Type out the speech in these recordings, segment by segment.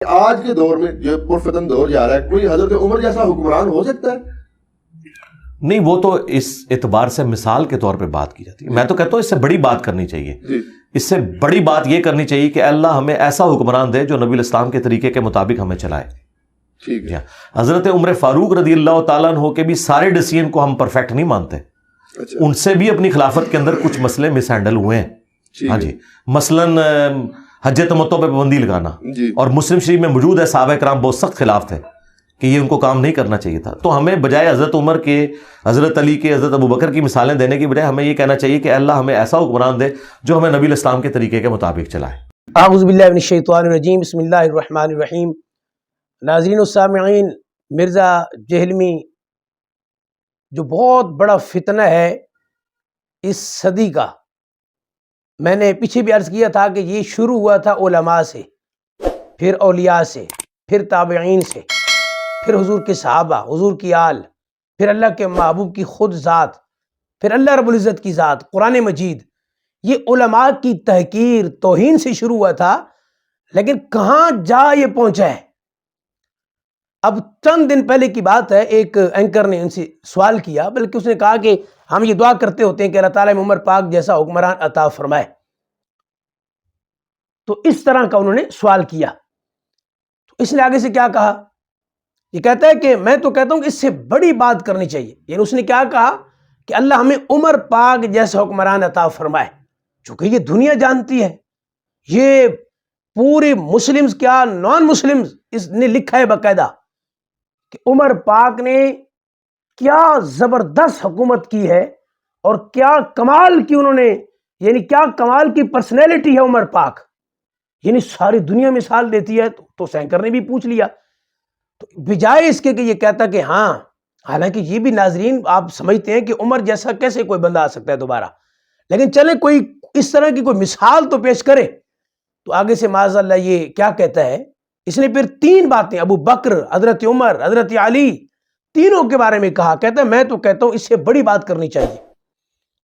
آج کے دور میں جو پرفتن دور جا رہا ہے، کوئی حضرت عمر جیسا حکمران ہو سکتا ہے؟ نہیں، وہ تو اس اعتبار سے مثال کے طور پہ بات کی جاتی ہے. میں تو کہتا ہوں اس سے بڑی بات کرنی چاہیے. اس سے بڑی بات یہ کرنی چاہیے کہ اللہ ہمیں ایسا حکمران دے جو نبی الاسلام کے طریقے کے مطابق ہمیں چلائے. ٹھیک ہے. حضرت عمر فاروق رضی اللہ تعالیٰ عنہ کے بھی سارے ڈیسیژن کو ہم پرفیکٹ نہیں مانتے. ان سے بھی اپنی خلافت کے اندر کچھ مسئلے مس ہینڈل ہوئے ہیں. ہاں جی، مثلاً حج تمتع پہ پابندی لگانا، اور مسلم شریف میں موجود ہے صحابہ کرام بہت سخت خلاف تھے کہ یہ ان کو کام نہیں کرنا چاہیے تھا. تو ہمیں بجائے حضرت عمر کے، حضرت علی کے، حضرت ابوبکر کی مثالیں دینے کی بجائے ہمیں یہ کہنا چاہیے کہ اللہ ہمیں ایسا حکمران دے جو ہمیں نبی الاسلام کے طریقے کے مطابق چلائے. اعوذ باللہ من الشیطان الرجیم، بسم اللہ الرحمن الرحیم. ناظرین و سامعین، مرزا جہلمی جو بہت بڑا فتنہ ہے اس صدی کا، میں نے پیچھے بھی عرض کیا تھا کہ یہ شروع ہوا تھا علماء سے، پھر اولیاء سے، پھر تابعین سے، پھر حضور کے صحابہ، حضور کی آل، پھر اللہ کے محبوب کی خود ذات، پھر اللہ رب العزت کی ذات، قرآن مجید. یہ علماء کی تحقیر، توہین سے شروع ہوا تھا، لیکن کہاں جا یہ پہنچا ہے. اب چند دن پہلے کی بات ہے، ایک اینکر نے ان سے سوال کیا، بلکہ اس نے کہا کہ ہم یہ دعا کرتے ہوتے ہیں کہ اللہ تعالیٰ عمر پاک جیسا حکمران عطا فرمائے. تو اس طرح کا انہوں نے سوال کیا. تو اس نے آگے سے کیا کہا؟ یہ کہتا ہے کہ میں تو کہتا ہوں کہ اس سے بڑی بات کرنی چاہیے. یعنی اس نے کیا کہا کہ اللہ ہمیں عمر پاک جیسا حکمران عطا فرمائے. چونکہ یہ دنیا جانتی ہے، یہ پورے مسلمز کیا نان مسلمز اس نے لکھا ہے باقاعدہ کہ عمر پاک نے کیا زبردست حکومت کی ہے اور کیا کمال کی انہوں نے، یعنی کیا کمال کی پرسنالٹی ہے عمر پاک. یعنی ساری دنیا مثال دیتی ہے. تو سینکر نے بھی پوچھ لیا. تو بجائے اس کے کہ یہ کہتا کہ ہاں، حالانکہ یہ بھی ناظرین آپ سمجھتے ہیں کہ عمر جیسا کیسے کوئی بندہ آ سکتا ہے دوبارہ، لیکن چلے کوئی اس طرح کی کوئی مثال تو پیش کرے. تو آگے سے معاذ اللہ یہ کیا کہتا ہے، اس نے پھر تین باتیں، ابو بکر، حضرت عمر، حضرت علی، تینوں کے بارے میں کہا. کہتا ہے میں تو کہتا ہوں اس سے بڑی بات کرنی چاہیے.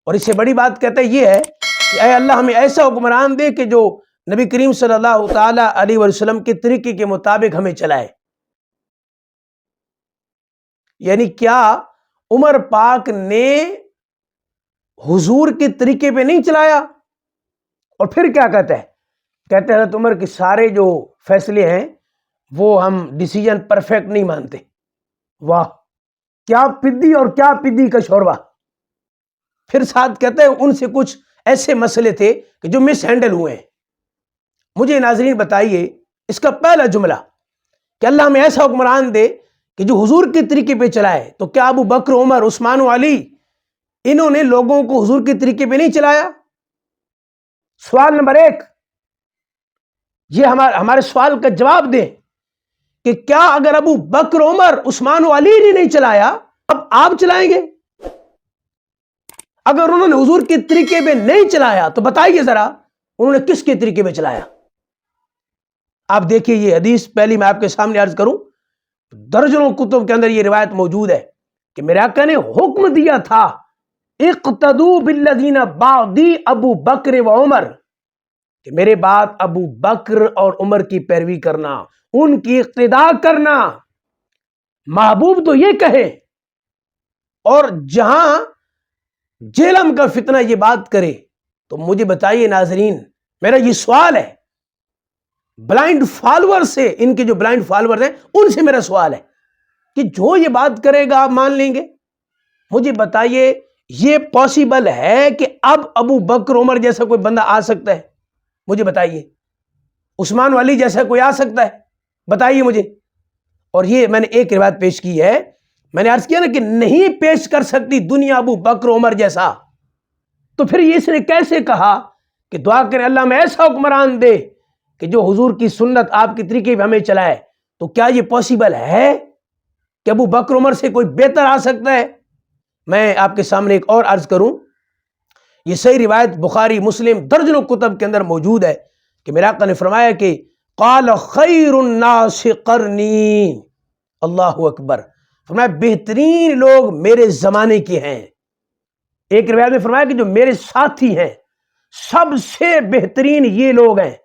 اور اس سے بڑی بات کہتا ہے یہ ہے کہ اے اللہ ہمیں ایسا حکمران دے کہ جو نبی کریم صلی اللہ تعالی علیہ وسلم کے طریقے کے مطابق ہمیں چلائے. یعنی کیا عمر پاک نے حضور کے طریقے پہ نہیں چلایا؟ اور پھر کیا کہتا ہے؟ کہتے ہیں حضرت عمر کے سارے جو فیصلے ہیں وہ ہم ڈیسیجن پرفیکٹ نہیں مانتے. واہ، کیا پدی اور کیا پدی کا شوربہ. پھر ساتھ کہتے ہیں ان سے کچھ ایسے مسئلے تھے کہ جو مس ہینڈل ہوئے ہیں. مجھے ناظرین بتائیے اس کا پہلا جملہ کہ اللہ ہمیں ایسا حکمران دے کہ جو حضور کے طریقے پہ چلائے. تو کیا ابو بکر، عمر، عثمان و علی انہوں نے لوگوں کو حضور کے طریقے پہ نہیں چلایا؟ سوال نمبر ایک، یہ ہمارے سوال کا جواب دیں کہ کیا اگر ابو بکر، عمر، عثمان و علی نے نہیں چلایا اب آپ چلائیں گے؟ اگر انہوں نے حضور کے طریقے پہ نہیں چلایا تو بتائیے ذرا انہوں نے کس کے طریقے پہ چلایا؟ آپ دیکھیے یہ حدیث پہلی میں آپ کے سامنے عرض کروں، درجنوں کتب کے اندر یہ روایت موجود ہے کہ میرے آقا نے حکم دیا تھا اقتدوا بالذین بعدی ابو بکر و عمر، کہ میرے بعد ابو بکر اور عمر کی پیروی کرنا، ان کی اقتداء کرنا. محبوب تو یہ کہے، اور جہاں جہلم کا فتنہ یہ بات کرے. تو مجھے بتائیے ناظرین، میرا یہ سوال ہے بلائنڈ فالوور سے، ان کے جو بلائنڈ فالوور ہیں ان سے میرا سوال ہے کہ جو یہ بات کرے گا آپ مان لیں گے؟ مجھے بتائیے یہ پاسبل ہے کہ اب ابو بکر، عمر جیسا کوئی بندہ آ سکتا ہے؟ مجھے بتائیے. عثمان والی جیسا کوئی آ سکتا ہے؟ بتائیے مجھے. اور یہ میں نے ایک روایت پیش کی ہے، میں نے عرض کیا نا کہ نہیں پیش کر سکتی دنیا ابو بکر، عمر جیسا. تو پھر یہ اس نے کیسے کہا کہ دعا کریں اللہ میں ایسا حکمران دے کہ جو حضور کی سنت، آپ کے طریقے پہ ہمیں چلائے؟ تو کیا یہ پاسبل ہے کہ ابو بکر، عمر سے کوئی بہتر آ سکتا ہے؟ میں آپ کے سامنے ایک اور عرض کروں، یہ صحیح روایت بخاری، مسلم، درجنوں کتب کے اندر موجود ہے کہ میرے آقا نے فرمایا کہ قال خیر الناس قرنی، اللہ اکبر، فرمایا بہترین لوگ میرے زمانے کے ہیں. ایک روایت میں فرمایا کہ جو میرے ساتھی ہیں سب سے بہترین یہ لوگ ہیں.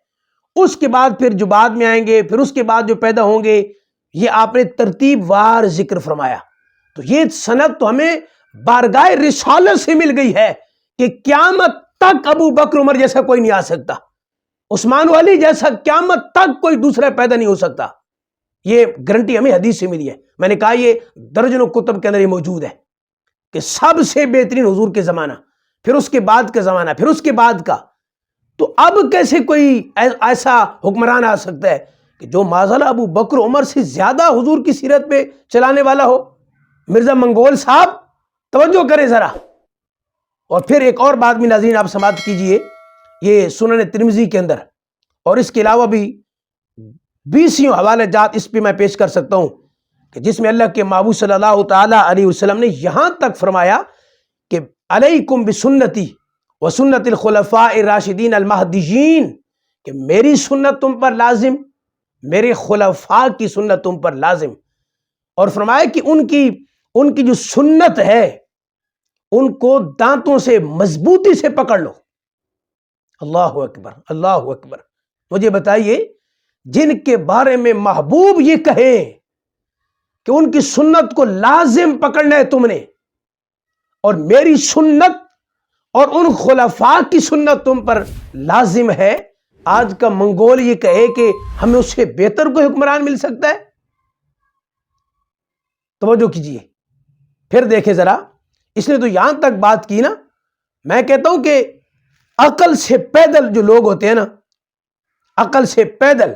اس کے بعد پھر جو بعد میں آئیں گے، پھر اس کے بعد جو پیدا ہوں گے، یہ آپ نے ترتیب وار ذکر فرمایا. تو یہ سند تو ہمیں بارگاہ رسالت سے مل گئی ہے کہ قیامت تک ابو بکر عمر جیسا کوئی نہیں آ سکتا، عثمان و علی جیسا قیامت تک کوئی دوسرا پیدا نہیں ہو سکتا. یہ گارنٹی ہمیں حدیث سے ملی ہے. میں نے کہا یہ درجنوں کتب کے اندر یہ موجود ہے کہ سب سے بہترین حضور کے زمانہ، پھر اس کے بعد کا زمانہ، پھر اس کے بعد کا. تو اب کیسے کوئی ایسا حکمران آ سکتا ہے کہ جو معاذاللہ ابو بکر عمر سے زیادہ حضور کی سیرت پہ چلانے والا ہو؟ مرزا منگول صاحب توجہ کریں ذرا. اور پھر ایک اور بات بھی ناظرین آپ سماعت کیجئے، یہ سنن ترمذی کے اندر اور اس کے علاوہ بھی 20 حوالے جات اس پہ میں پیش کر سکتا ہوں کہ جس میں اللہ کے محبوب صلی اللہ تعالی علیہ وسلم نے یہاں تک فرمایا کہ علیکم بسنتی وسنت الخلفاء الراشدین المہدیین، کہ میری سنت تم پر لازم، میرے خلفاء کی سنت تم پر لازم. اور فرمایا کہ ان کی جو سنت ہے ان کو دانتوں سے مضبوطی سے پکڑ لو. اللہ اکبر، اللہ اکبر. مجھے بتائیے جن کے بارے میں محبوب یہ کہیں کہ ان کی سنت کو لازم پکڑنا ہے تم نے، اور میری سنت اور ان خلفاء کی سنت تم پر لازم ہے، آج کا منگول یہ کہے کہ ہمیں اس سے بہتر کوئی حکمران مل سکتا ہے؟ توجہ کیجیے. پھر دیکھیں ذرا، اس نے تو یہاں تک بات کی نا. میں کہتا ہوں کہ عقل سے پیدل جو لوگ ہوتے ہیں نا، عقل سے پیدل،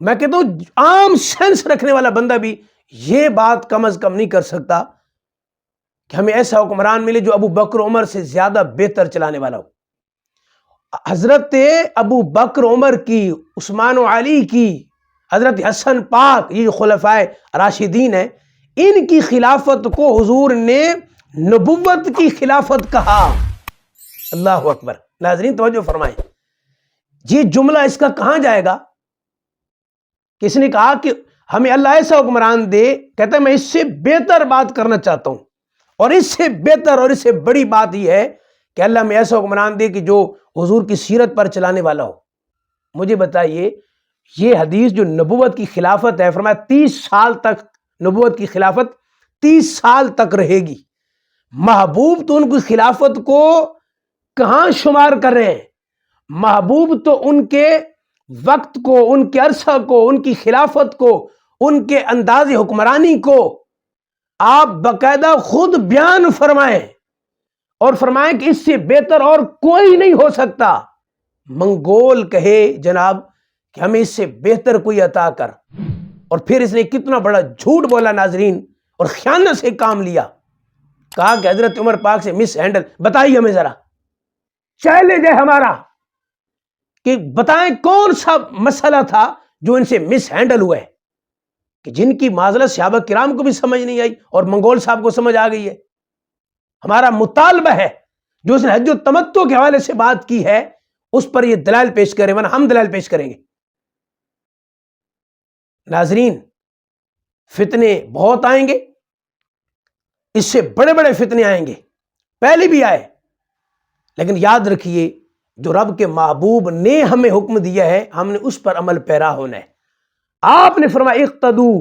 میں کہتا ہوں عام سینس رکھنے والا بندہ بھی یہ بات کم از کم نہیں کر سکتا کہ ہمیں ایسا حکمران ملے جو ابو بکر عمر سے زیادہ بہتر چلانے والا ہو. حضرت ابو بکر عمر کی، عثمان و علی کی، حضرت حسن پاک، یہ جو خلفائے راشدین ہیں، ان کی خلافت کو حضور نے نبوت کی خلافت کہا. اللہ اکبر. ناظرین توجہ فرمائیں، یہ جملہ اس کا کہاں جائے گا؟ کس نے کہا کہ ہمیں اللہ ایسا حکمران دے، کہتا ہے میں اس سے بہتر بات کرنا چاہتا ہوں، اور اس سے بہتر اور اس سے بڑی بات یہ ہے کہ اللہ میں ایسا حکمران دے کہ جو حضور کی سیرت پر چلانے والا ہو. مجھے بتائیے یہ حدیث جو نبوت کی خلافت ہے، فرمایا 30 سال تک نبوت کی خلافت 30 سال تک رہے گی. محبوب تو ان کی خلافت کو کہاں شمار کر رہے ہیں؟ محبوب تو ان کے وقت کو، ان کے عرصہ کو، ان کی خلافت کو، ان کے انداز حکمرانی کو آپ باقاعدہ خود بیان فرمائیں اور فرمائیں کہ اس سے بہتر اور کوئی نہیں ہو سکتا. منگول کہے جناب کہ ہمیں اس سے بہتر کوئی عطا کر، اور پھر اس نے کتنا بڑا جھوٹ بولا ناظرین، اور خیانت سے کام لیا. کہا کہ حضرت عمر پاک سے مس ہینڈل. بتائیے ہمیں ذرا، چیلنج ہے ہمارا کہ بتائیں کون سا مسئلہ تھا جو ان سے مس ہینڈل ہوا ہے، کہ جن کی معذرت صحابہ کرام کو بھی سمجھ نہیں آئی اور منگول صاحب کو سمجھ آ گئی ہے. ہمارا مطالبہ ہے جو اس نے حج و تمتع کے حوالے سے بات کی ہے اس پر یہ دلائل پیش کریں، ورنہ ہم دلائل پیش کریں گے. ناظرین فتنے بہت آئیں گے، اس سے بڑے بڑے فتنے آئیں گے، پہلے بھی آئے، لیکن یاد رکھیے جو رب کے محبوب نے ہمیں حکم دیا ہے ہم نے اس پر عمل پیرا ہونا ہے. آپ نے فرمایا اقتدو،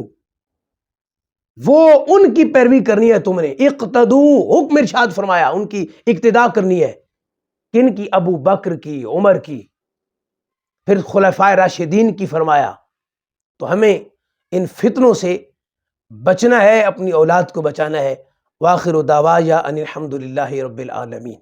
وہ ان کی پیروی کرنی ہے تم نے. اقتدو حکم ارشاد فرمایا، ان کی اقتداء کرنی ہے. کن کی؟ ابو بکر کی، عمر کی، پھر خلفائے راشدین کی فرمایا. تو ہمیں ان فتنوں سے بچنا ہے، اپنی اولاد کو بچانا ہے. وآخر دعوایا ان الحمد للہ رب العالمین.